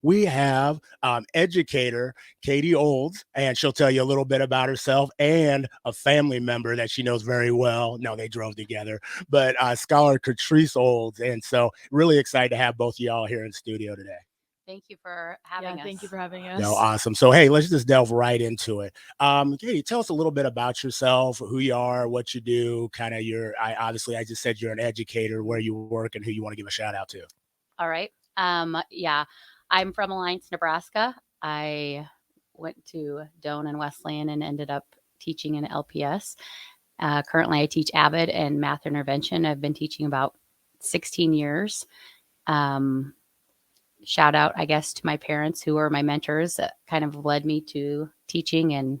we have educator Katie Olds, and she'll tell you a little bit about herself and a family member that she knows very well. No, they drove together, but scholar Catrice Olds. And so, really excited to have both of y'all here in studio today. Thank you for having us. Thank you for having us. No, awesome. So, hey, let's just delve right into it. Katie, tell us a little bit about yourself, who you are, what you do, kind of I just said you're an educator, where you work, and who you want to give a shout out to. All right. Yeah, I'm from Alliance, Nebraska. I went to Doane and Wesleyan and ended up teaching in LPS. Currently, I teach AVID and math intervention. I've been teaching about 16 years. Shout out, I guess, to my parents who were my mentors that kind of led me to teaching and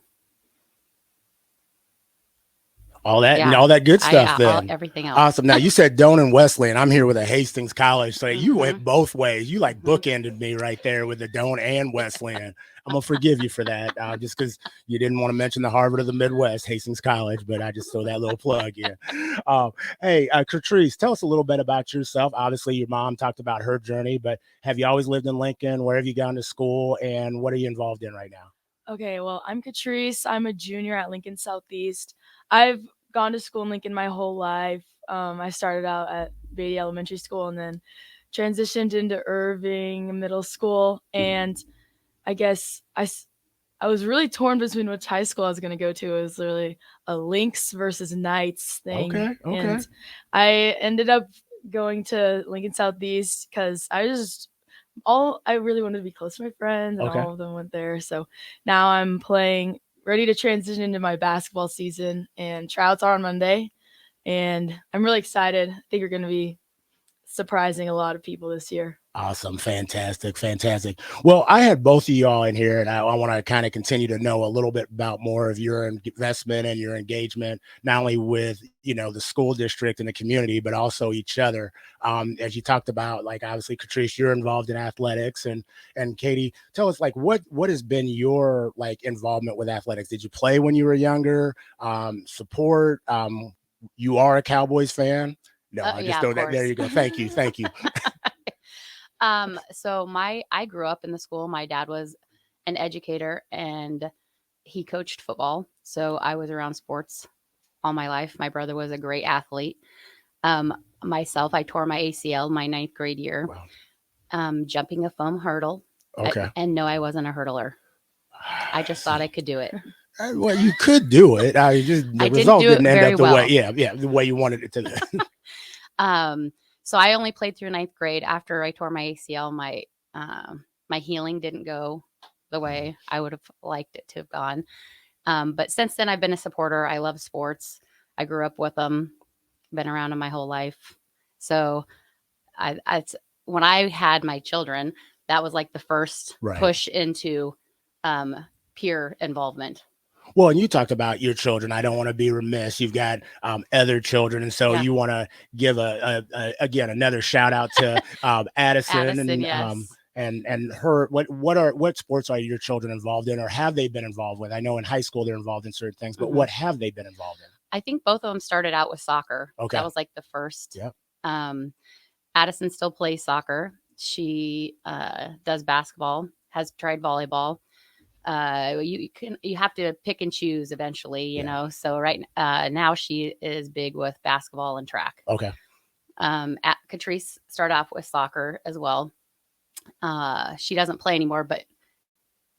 all that good stuff. Everything else. Awesome. Now you said Doane and Wesleyan. I'm here with a Hastings College, so you went both ways. You like bookended me right there with the Doane and Wesleyan. I'm gonna forgive you for that, just because you didn't want to mention the Harvard of the Midwest, Hastings College, but I just throw that little plug in. Hey, Catrice, tell us a little bit about yourself. Obviously, your mom talked about her journey, but have you always lived in Lincoln? Where have you gone to school, and what are you involved in right now? Okay, well, I'm Catrice. I'm a junior at Lincoln Southeast. I've gone to school in Lincoln my whole life. I started out at Beatty Elementary School and then transitioned into Irving Middle School. And I guess I was really torn between which high school I was going to go to. It was really a Lynx versus Knights thing. Okay. And I ended up going to Lincoln Southeast because I really wanted to be close to my friends, and all of them went there. So now I'm ready to transition into my basketball season, and tryouts are on Monday, and I'm really excited. I think we're going to be surprising a lot of people this year. Awesome. Fantastic. Well, I had both of y'all in here, and I want to kind of continue to know a little bit about more of your investment and your engagement, not only with, the school district and the community, but also each other. As you talked about, like, obviously, Catrice, you're involved in athletics, and Katie, tell us, like, what has been your, like, involvement with athletics? Did you play when you were younger? Support? You are a Cowboys fan? No, I just know that. There you go. Thank you. So I grew up in the school. My dad was an educator and he coached football. So I was around sports all my life. My brother was a great athlete. Myself, I tore my ACL my 9th grade year, jumping a foam hurdle. Okay. And no, I wasn't a hurdler. I just thought I could do it. Well, you could do it. The result didn't end up the way, the way you wanted it to. So I only played through 9th grade. After I tore my ACL, my healing didn't go the way I would have liked it to have gone. But since then, I've been a supporter. I love sports. I grew up with them, been around them my whole life. So when I had my children, that was like the first push into peer involvement. Well, and you talked about your children. I don't want to be remiss. You've got other children, and so you want to give again another shout out to Addison and yes. And her. What sports are your children involved in, or have they been involved with? I know in high school they're involved in certain things, but what have they been involved in? I think both of them started out with soccer. Okay, that was like the first. Yeah. Addison still plays soccer. She does basketball. Has tried volleyball. You have to pick and choose eventually, you know. So now she is big with basketball and track. Okay. Catrice started off with soccer as well. She doesn't play anymore, but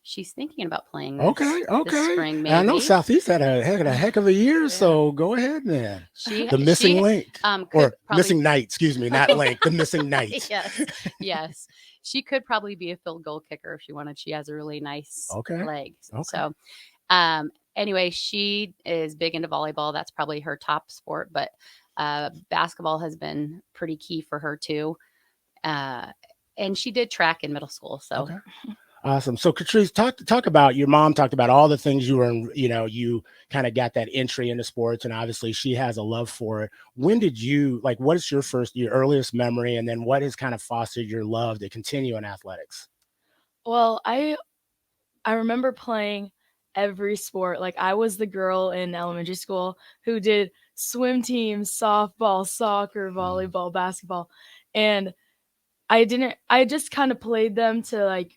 she's thinking about playing this spring, maybe. I know Southeast had a heck of a year, so go ahead then. The missing link. Missing night, excuse me, not link, the missing night. Yes. She could probably be a field goal kicker if she wanted. She has a really nice leg. So anyway, she is big into volleyball. That's probably her top sport, but basketball has been pretty key for her too. And she did track in middle school. So awesome. So Catrice, talk about your mom talked about all the things you were in, you kind of got that entry into sports, and obviously she has a love for it. When did you, like, what is your earliest memory, and then what has kind of fostered your love to continue in athletics? Well, I remember playing every sport. Like, I was the girl in elementary school who did swim teams, softball, soccer, volleyball, basketball. And I just kind of played them to like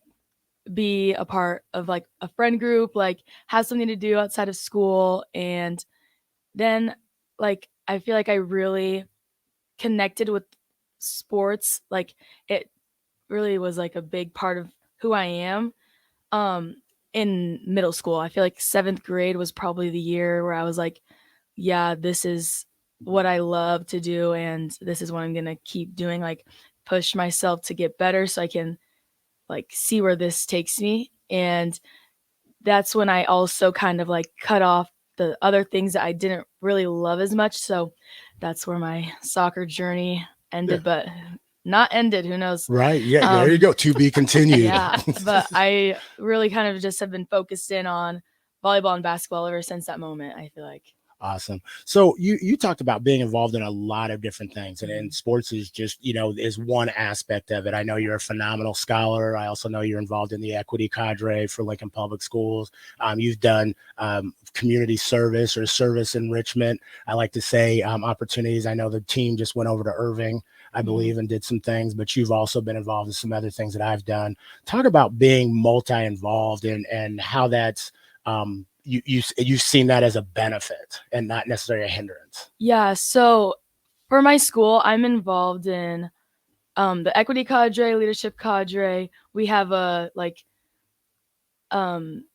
be a part of like a friend group, like have something to do outside of school. And then like I feel like I really connected with sports. Like it really was like a big part of who I am. Um in middle school, I feel like 7th grade was probably the year where I was like, yeah, this is what I love to do and this is what I'm going to keep doing, like push myself to get better so I can like see where this takes me. And that's when I also kind of like cut off the other things that I didn't really love as much. So that's where my soccer journey Yeah. ended, but not ended. Who knows? Right. Yeah. There you go. To be continued. Yeah. But I really kind of just have been focused in on volleyball and basketball ever since that moment, I feel like. Awesome. So you talked about being involved in a lot of different things, and sports is just is one aspect of it. I know you're a phenomenal scholar. I also know you're involved in the equity cadre for Lincoln Public Schools. You've done community service or service enrichment. I like to say opportunities. I know the team just went over to Irving, I believe, and did some things, but you've also been involved in some other things that I've done. Talk about being multi-involved and how that's you've seen that as a benefit and not necessarily a hindrance. Yeah. So for my school, I'm involved in the equity cadre, leadership cadre. We have a like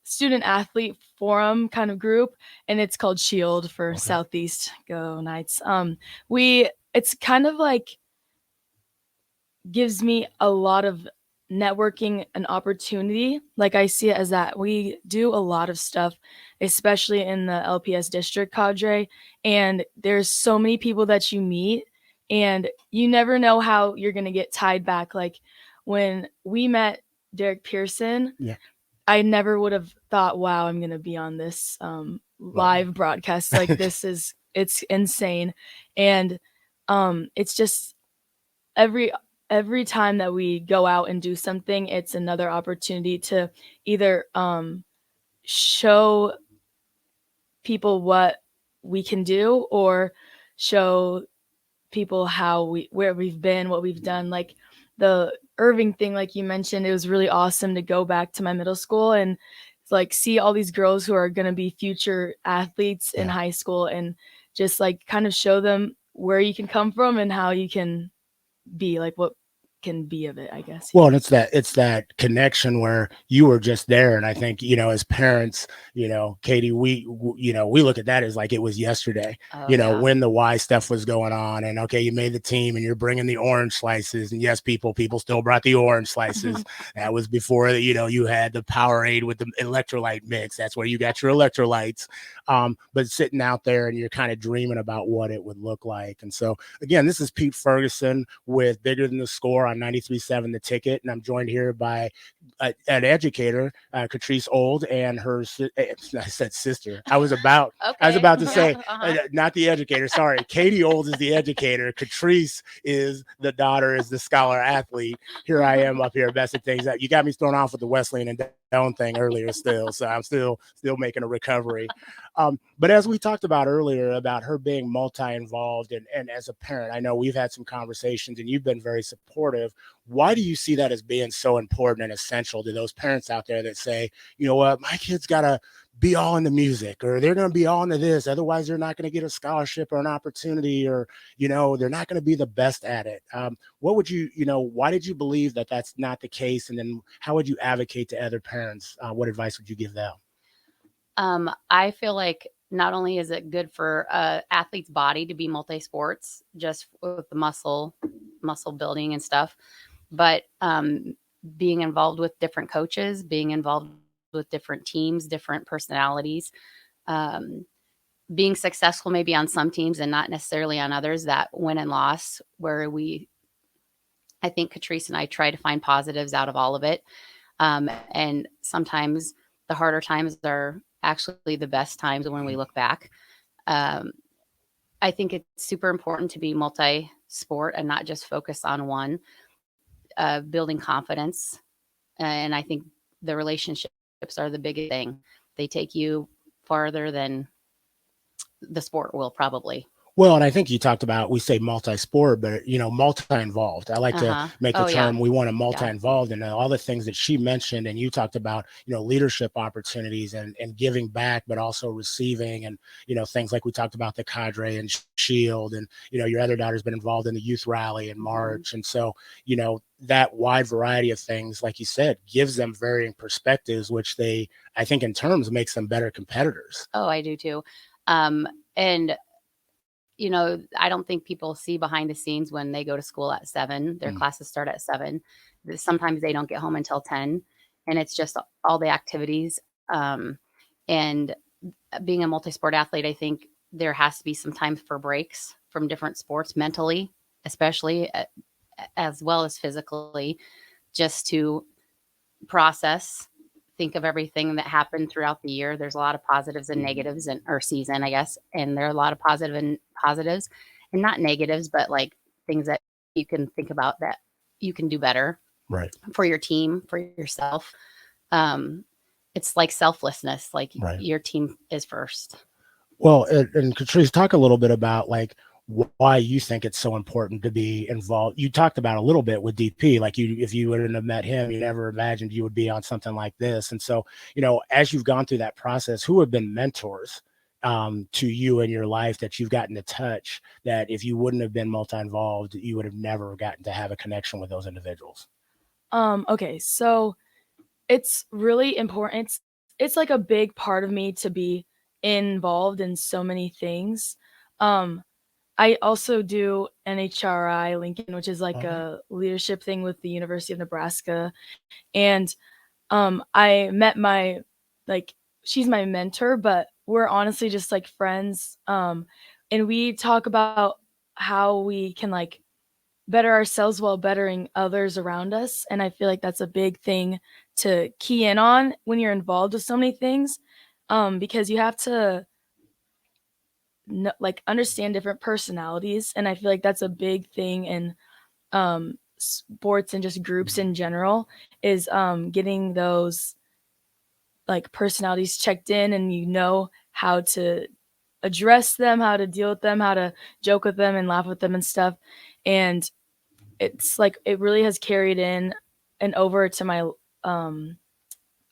student athlete forum kind of group, and it's called Shield for Southeast Go Knights. We it's kind of like gives me a lot of networking and opportunity. Like I see it as that we do a lot of stuff, especially in the LPS district cadre, and there's so many people that you meet and you never know how you're going to get tied back. Like when we met Derek Pearson, Yeah. I never would have thought, wow, I'm going to be on this live broadcast. Like it's insane. And it's just every time that we go out and do something, it's another opportunity to either show people what we can do or show people where we've been, what we've done. Like the Irving thing, like you mentioned, it was really awesome to go back to my middle school and like see all these girls who are going to be future athletes in high school and just like kind of show them where you can come from and how you can be, like what can be of it, I guess. Well, and it's that connection where you were just there, and I think as parents, Katie, we look at that as like it was yesterday. When the Y stuff was going on, and okay, you made the team, and you're bringing the orange slices, and yes, people still brought the orange slices. That was before you had the Powerade with the electrolyte mix. That's where you got your electrolytes. But sitting out there, and you're kind of dreaming about what it would look like. And so again, this is Pete Ferguson with Bigger Than the Score on 93.7 The Ticket, and I'm joined here by an educator, Catrice Old, and her I said sister. I was about to say not the educator. Sorry, Katie Old is the educator. Catrice is the daughter, is the scholar athlete. Here I am up here messing things up. You got me thrown off with the Wesleyan and Down thing earlier still, so I'm still making a recovery. But as we talked about earlier about her being multi-involved and as a parent, I know we've had some conversations and you've been very supportive. Why do you see that as being so important and essential to those parents out there that say, you know what, my kid's got to be all into music, or they're going to be all into this, otherwise they're not going to get a scholarship or an opportunity, or they're not going to be the best at it. What would why did you believe that that's not the case, and then how would you advocate to other parents? What advice would you give them? I feel like not only is it good for athlete's body to be multi-sports, just with the muscle building and stuff, but being involved with different coaches, being involved with different teams, different personalities, being successful maybe on some teams and not necessarily on others, that win and loss, where I think Catrice and I try to find positives out of all of it. And sometimes the harder times are actually the best times when we look back. I think it's super important to be multi-sport and not just focus on one, building confidence. And I think the relationships are the biggest thing. They take you farther than the sport will probably. Well, and I think you talked about, we say multi-sport, but multi-involved. I like to Uh-huh. make the Oh, yeah. term, we want to Yeah. multi-involved, and all the things that she mentioned, and you talked about, leadership opportunities and giving back, but also receiving, and things like we talked about the cadre and shield, and your other daughter's been involved in the youth rally and Mhm. march, and so that wide variety of things, like you said, gives them varying perspectives, which I think in terms makes them better competitors. Oh, I do too. And I don't think people see behind the scenes when they go to school at 7. Their Mm. classes start at 7. Sometimes they don't get home until 10, and it's just all the activities. And being a multi-sport athlete, I think there has to be some time for breaks from different sports mentally, especially as well as physically, just to process, think of everything that happened throughout the year. There's a lot of positives and negatives, and or season, I guess, and there are a lot of positives and not negatives, but like things that you can think about that you can do better Right. for your team, for yourself. Um, it's like selflessness, like Right. your team is first. Well, and Catrice, talk a little bit about like why you think it's so important to be involved. You talked about a little bit with DP, like if you wouldn't have met him, you never imagined you would be on something like this. And so, as you've gone through that process, who have been mentors to you in your life that you've gotten to touch, that if you wouldn't have been multi-involved, you would have never gotten to have a connection with those individuals? Okay, so it's really important. It's like a big part of me to be involved in so many things. Um, I also do NHRI Lincoln, which is like Okay. a leadership thing with the University of Nebraska. And I met like she's my mentor, but we're honestly just like friends. And we talk about how we can like better ourselves while bettering others around us. And I feel like that's a big thing to key in on when you're involved with so many things, because you have to like understand different personalities. And I feel like that's a big thing in sports and just groups in general is getting those like personalities checked in, and how to address them, how to deal with them, how to joke with them and laugh with them and stuff. And it's like it really has carried in and over to my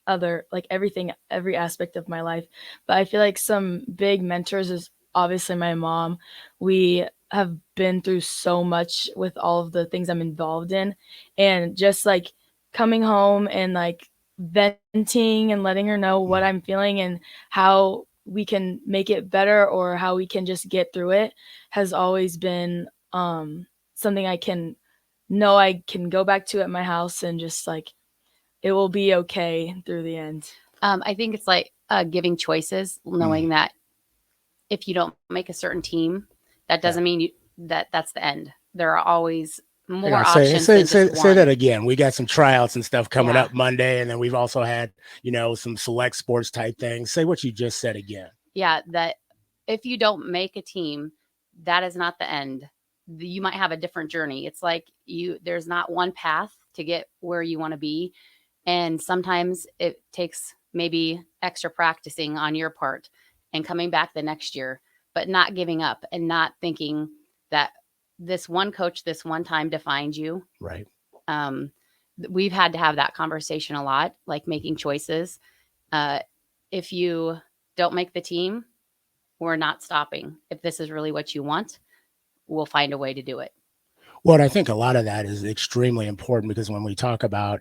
other like every aspect of my life. But I feel like some big mentors is obviously my mom. We have been through so much with all of the things I'm involved in, and just like coming home and like venting and letting her know what I'm feeling and how we can make it better or how we can just get through it has always been something I can know I can go back to at my house and just like it will be okay through the end. I think it's like giving choices, knowing that if you don't make a certain team, that doesn't mean that's the end. There are always Hang more on, say options than just say that one. again. We got some tryouts and stuff coming Yeah. up Monday, and then we've also had some select sports type things. Say what you just said again. Yeah, that if you don't make a team, that is not the end. You might have a different journey. It's like there's not one path to get where you want to be. And sometimes it takes maybe extra practicing on your part and coming back the next year, but not giving up and not thinking that this one coach, this one time defined you. Right. Um, we've had to have that conversation a lot, like making choices. If you don't make the team, we're not stopping. If this is really what you want, we'll find a way to do it. Well, and I think a lot of that is extremely important because when we talk about,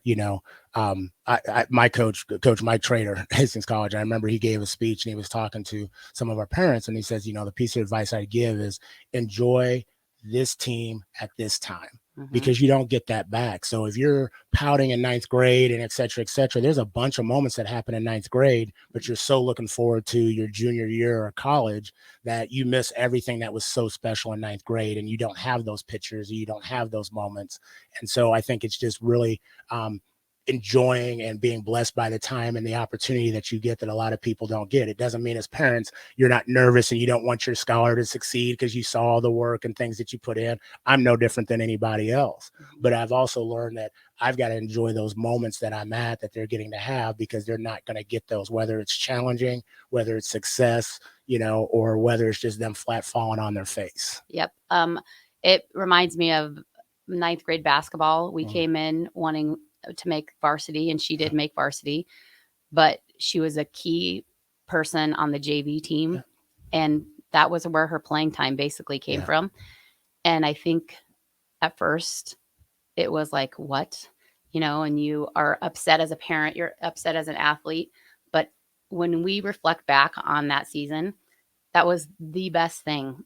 my coach Mike Trader, Hastings College, I remember he gave a speech and he was talking to some of our parents, and he says, the piece of advice I give is enjoy this team at this time, because you don't get that back. So if you're pouting in ninth grade and et cetera, there's a bunch of moments that happen in ninth grade, but you're so looking forward to your junior year or college that you miss everything that was so special in ninth grade, and you don't have those pictures, or you don't have those moments. And so I think it's just really enjoying and being blessed by the time and the opportunity that you get that a lot of people don't get. It doesn't mean as parents you're not nervous and you don't want your scholar to succeed because you saw all the work and things that you put in. I'm no different than anybody else, but I've also learned that I've got to enjoy those moments that I'm at, that they're getting to have, because they're not going to get those, whether it's challenging, whether it's success. or whether it's just them flat falling on their face. Yep. It reminds me of ninth grade basketball. We Mm. came in wanting to make varsity, and she did make varsity, but she was a key person on the JV team, and that was where her playing time basically came from. And I think at first it was like, what? And you are upset as a parent, you're upset as an athlete. But when we reflect back on that season, that was the best thing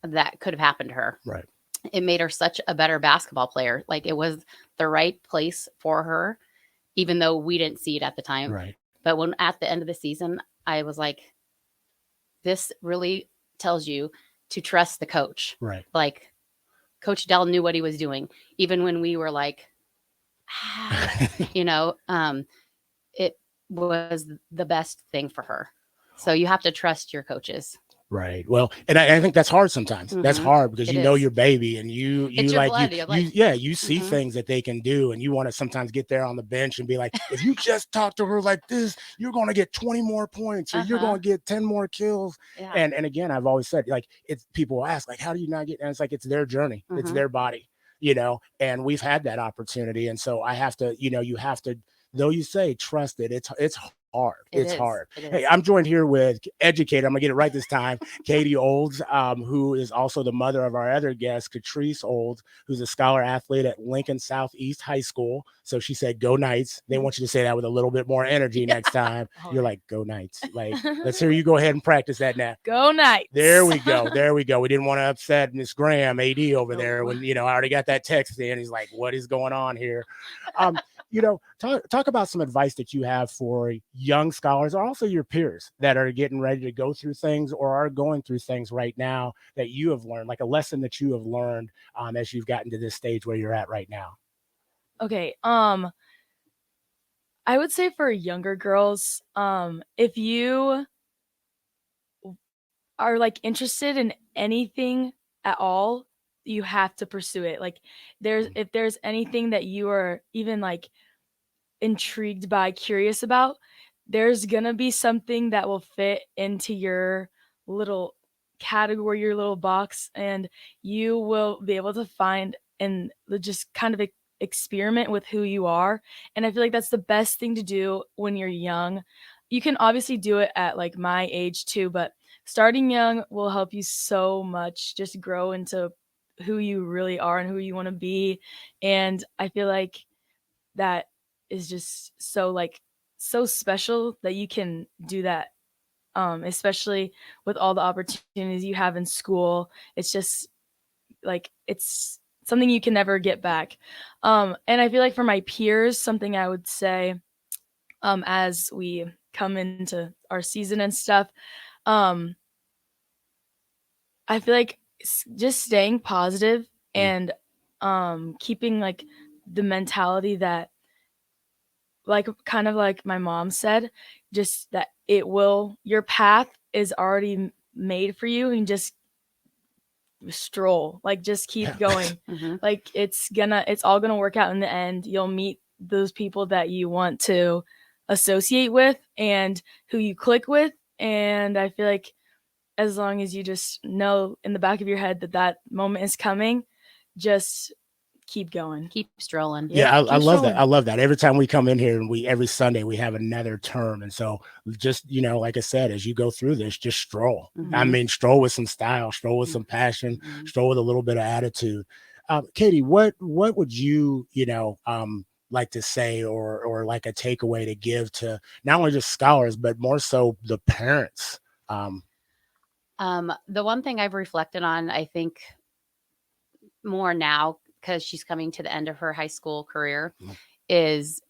that could have happened to her. Right. It made her such a better basketball player. Like, it was the right place for her, even though we didn't see it at the time. Right. But when at the end of the season, I was like, this really tells you to trust the coach. Right. Like, Coach Dell knew what he was doing, even when we were like, it was the best thing for her. So you have to trust your coaches. Right. Well, and I think that's hard sometimes. Mm-hmm. That's hard because you know your baby, and you like you see mm-hmm. things that they can do, and you want to sometimes get there on the bench and be like, if you just talk to her like this, you're going to get 20 more points, or you're going to get 10 more kills. Yeah. And again, I've always said, like, it's people ask, like, how do you not get? And it's like, it's their journey, mm-hmm. it's their body, and we've had that opportunity, and so I have to, you have to, though you say trust it, it's hard. It's hard. Hey, I'm joined here with educator. I'm gonna get it right this time. Katie Olds, who is also the mother of our other guest, Catrice Olds, who's a scholar athlete at Lincoln Southeast High School. So she said, "Go Knights." They want you to say that with a little bit more energy next time. You're like, "Go Knights!" Like, let's hear you go ahead and practice that now. Go Knights. There we go. There we go. We didn't want to upset Miss Graham, AD over there, when I already got that text in. He's like, "What is going on here?" Talk about some advice that you have for young scholars, or also your peers that are getting ready to go through things or are going through things right now that you have learned, like a lesson that you have learned as you've gotten to this stage where you're at right now. Okay. I would say for younger girls, if you are like interested in anything at all, you have to pursue it. Like, if there's anything that you are even like intrigued by, curious about, there's gonna be something that will fit into your little category, your little box, and you will be able to find and just kind of experiment with who you are. And I feel like that's the best thing to do when you're young. You can obviously do it at like my age too, but starting young will help you so much just grow into who you really are and who you want to be. And I feel like that is just so special that you can do that, especially with all the opportunities you have in school. It's just like, it's something you can never get back. And I feel like for my peers, something I would say, as we come into our season and stuff, I feel like just staying positive and keeping like the mentality that, like, kind of like my mom said, just that your path is already made for you, and just stroll, like, just keep going. Mm-hmm. Like, it's all gonna work out in the end. You'll meet those people that you want to associate with and who you click with. And I feel like as long as you just know in the back of your head that moment is coming, just keep going, keep strolling. Yeah, I love that. I love that. Every time we come in here, and every Sunday we have another term. And so just, like I said, as you go through this, just stroll. Mm-hmm. I mean, stroll with some style, stroll with some passion, stroll with a little bit of attitude. Katie, what would you, like to say, or like a takeaway to give to not only just scholars, but more so the parents? The one thing I've reflected on, I think more now, because she's coming to the end of her high school career, is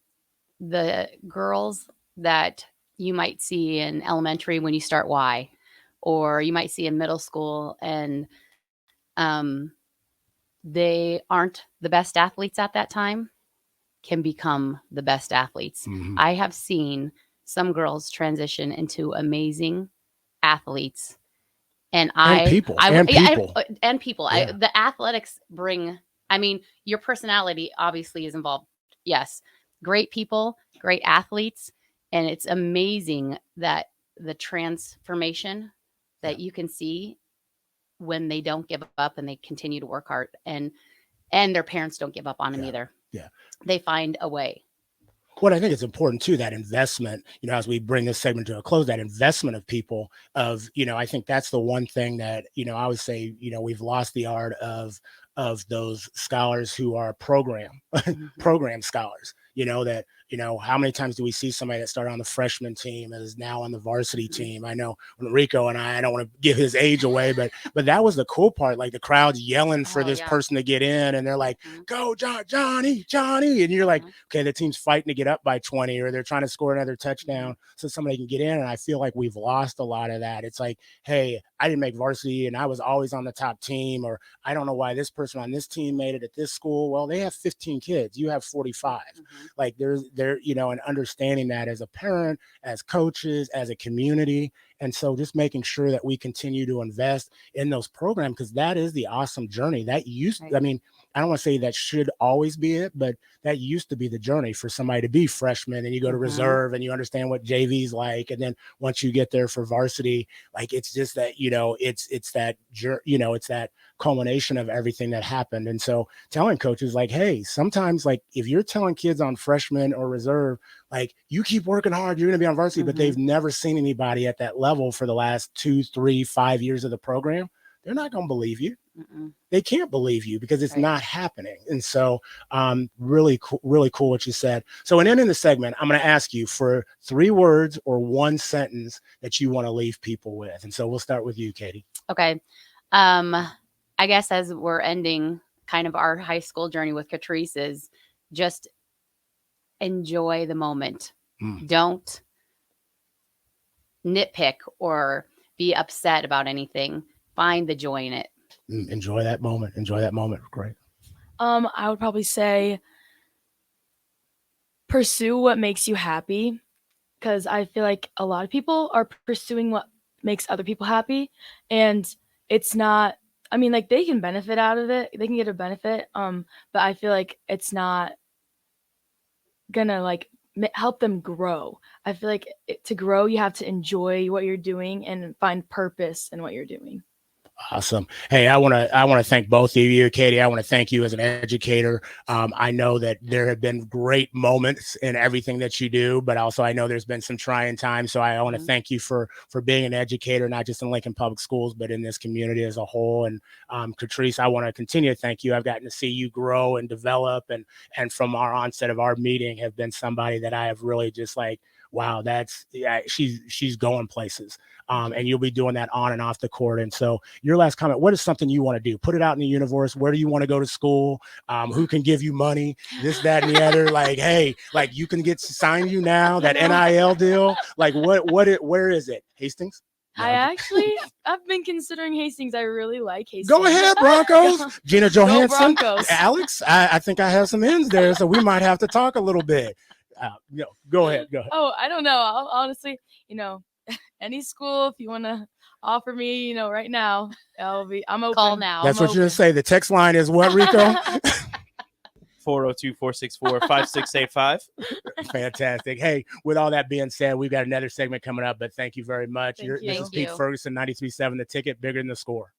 the girls that you might see in elementary when you start Y, or you might see in middle school, and they aren't the best athletes at that time, can become the best athletes. Mm-hmm. I have seen some girls transition into amazing athletes. And people. Yeah. The athletics bring, your personality obviously is involved. Yes. Great people, great athletes. And it's amazing that the transformation that you can see when they don't give up and they continue to work hard, and their parents don't give up on them either. Yeah. They find a way. What I think it's important too, that investment, as we bring this segment to a close, that investment of people I think that's the one thing that, I would say, we've lost the art of those scholars who are program scholars, that, how many times do we see somebody that started on the freshman team and is now on the varsity team? I know when Rico and I don't want to give his age away, but that was the cool part. Like the crowd's yelling for this person to get in, and they're like, go Johnny. And you're like, okay, the team's fighting to get up by 20, or they're trying to score another touchdown so somebody can get in. And I feel like we've lost a lot of that. It's like, hey, I didn't make varsity and I was always on the top team, or I don't know why this person on this team made it at this school. Well, they have 15 kids. You have 45. Like there's and understanding that as a parent, as coaches, as a community. And so just making sure that we continue to invest in those programs, because that is the awesome journey that I mean, I don't want to say that should always be it, but that used to be the journey for somebody to be freshman, and you go to reserve and you understand what JV's like. And then once you get there for varsity, like, it's just that, it's that culmination of everything that happened. And so telling coaches like, hey, sometimes like if you're telling kids on freshman or reserve, like, you keep working hard, you're going to be on varsity, but they've never seen anybody at that level for the last 2, 3, 5 years of the program, they're not going to believe you. They can't believe you because it's not happening. And so really cool what you said. So in ending the segment, I'm going to ask you for 3 words or 1 sentence that you want to leave people with. And so we'll start with you, Katie. Okay. I guess as we're ending kind of our high school journey with Catrice, is just enjoy the moment. Don't nitpick or be upset about anything. Find the joy in it. Enjoy that moment. Great. I would probably say pursue what makes you happy, because I feel like a lot of people are pursuing what makes other people happy, and it's not, I mean, like, they can benefit out of it. They can get a benefit. But I feel like it's not gonna like help them grow. I feel like to grow, you have to enjoy what you're doing and find purpose in what you're doing. Awesome. Hey, I want to thank both of you, Katie. I want to thank you as an educator. I know that there have been great moments in everything that you do, but also I know there's been some trying times. So I want to thank you for being an educator, not just in Lincoln Public Schools, but in this community as a whole. And Catrice, I want to continue to thank you. I've gotten to see you grow and develop, and from our onset of our meeting have been somebody that I have really just like, wow, she's going places. And you'll be doing that on and off the court. And so your last comment, what is something you want to do? Put it out in the universe. Where do you want to go to school? Who can give you money? This, that, and the other. Like, hey, like, you can sign you now, that NIL deal. Like, where is it? Hastings? No. I've been considering Hastings. I really like Hastings. Go ahead, Broncos. Gina Johansson. Broncos. Alex, I think I have some ends there, so we might have to talk a little bit. Go ahead. Oh, I don't know. Honestly, any school, if you want to offer me, right now, I'm open. Call now. That's what you're going to say. The text line is what, Rico? 402-464-5685. Fantastic. Hey, with all that being said, we've got another segment coming up, but thank you very much. This is Pete Ferguson, 93.7 The Ticket, bigger than the score.